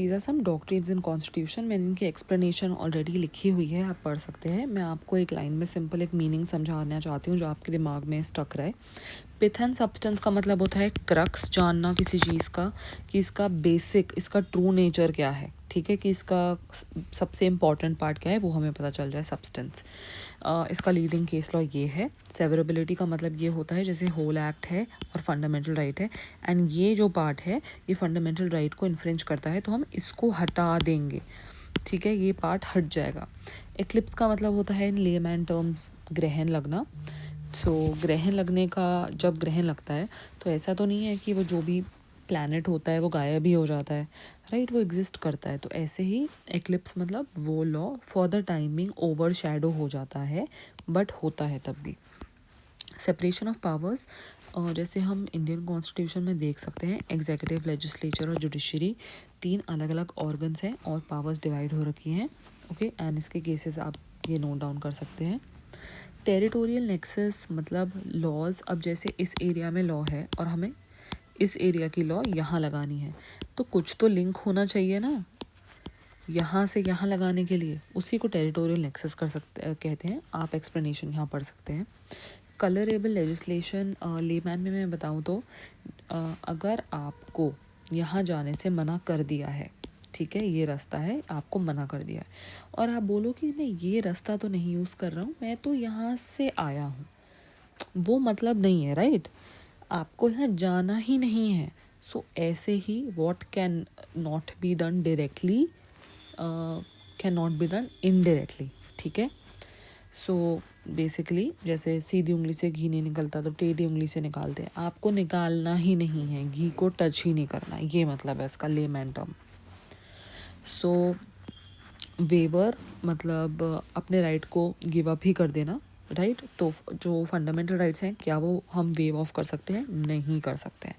These are some doctrines in constitution. मैंने इनकी explanation already लिखी हुई है, आप पढ़ सकते हैं। मैं आपको एक लाइन में सिंपल एक मीनिंग समझाना चाहती हूँ जो आपके दिमाग में स्टक रहे। पिथ एंड सब्सटेंस का मतलब होता है क्रक्स, जानना किसी चीज़ का कि इसका बेसिक, इसका ट्रू नेचर क्या है, ठीक है, कि इसका सबसे इम्पॉर्टेंट पार्ट क्या है वो हमें पता चल जाए, सब्सटेंस। इसका लीडिंग केस लॉ ये है। सेवरेबिलिटी का मतलब ये होता है जैसे होल एक्ट है और फंडामेंटल राइट है, एंड ये जो पार्ट है ये फंडामेंटल राइट को इन्फ्रिंज करता है, तो हम इसको हटा देंगे, ठीक है, ये पार्ट हट जाएगा। एक्लिप्स का मतलब होता है इन लेमैन टर्म्स ग्रहण लगना। सो ग्रहण लगने का, जब ग्रहण लगता है तो ऐसा तो नहीं है कि वो जो भी प्लैनेट होता है वो गायब ही हो जाता है, राइट, वो एग्जिस्ट करता है। तो ऐसे ही एक्लिप्स मतलब वो law for the timing over shadow हो जाता है, बट होता है तब भी। सेपरेशन ऑफ पावर्स, जैसे हम इंडियन कॉन्स्टिट्यूशन में देख सकते हैं, एग्जीक्यूटिव, लेजिस्लेचर और जुडिशरी 3 अलग अलग ऑर्गन्स हैं और पावर्स डिवाइड हो रखी हैं, ओके, एंड इसके केसेस आप ये नोट डाउन कर सकते हैं। टेरिटोरियल नेक्सस मतलब लॉज, अब जैसे इस एरिया में लॉ है और हमें इस एरिया की लॉ यहाँ लगानी है, तो कुछ तो लिंक होना चाहिए ना यहाँ से यहाँ लगाने के लिए, उसी को टेरिटोरियल नेक्सस कर सकते कहते हैं। आप एक्सप्लेनेशन यहाँ पढ़ सकते हैं। कलरेबल लेजिस्लेशन, लेमैन में मैं बताऊँ तो अगर आपको यहाँ जाने से मना कर दिया है, ठीक है, ये रास्ता है, आपको मना कर दिया है, और आप बोलो कि मैं ये रास्ता तो नहीं यूज़ कर रहा हूँ, मैं तो यहाँ से आया हूँ, वो मतलब नहीं है, राइट, आपको यहाँ जाना ही नहीं है। सो ऐसे ही what can not be done directly can not be done indirectly, ठीक है। सो बेसिकली जैसे सीधी उंगली से घी नहीं निकलता तो टेढ़ी उंगली से निकालते हैं, आपको निकालना ही नहीं है, घी को टच ही नहीं करना, ये मतलब है इसका लेमैन टर्म। सो वेवर मतलब अपने राइट को गिव अप ही कर देना, राइट, तो जो फंडामेंटल राइट्स हैं क्या वो हम वेव ऑफ कर सकते हैं? नहीं कर सकते हैं।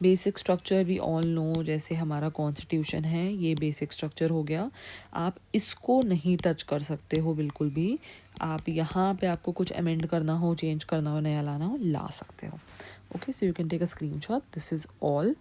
Basic structure we all know, जैसे हमारा कॉन्स्टिट्यूशन है, ये बेसिक स्ट्रक्चर हो गया, आप इसको नहीं टच कर सकते हो बिल्कुल भी। आप यहाँ पे आपको कुछ अमेंड करना हो, चेंज करना हो, नया लाना हो, ला सकते हो। Okay, so you can take a screenshot, this is all.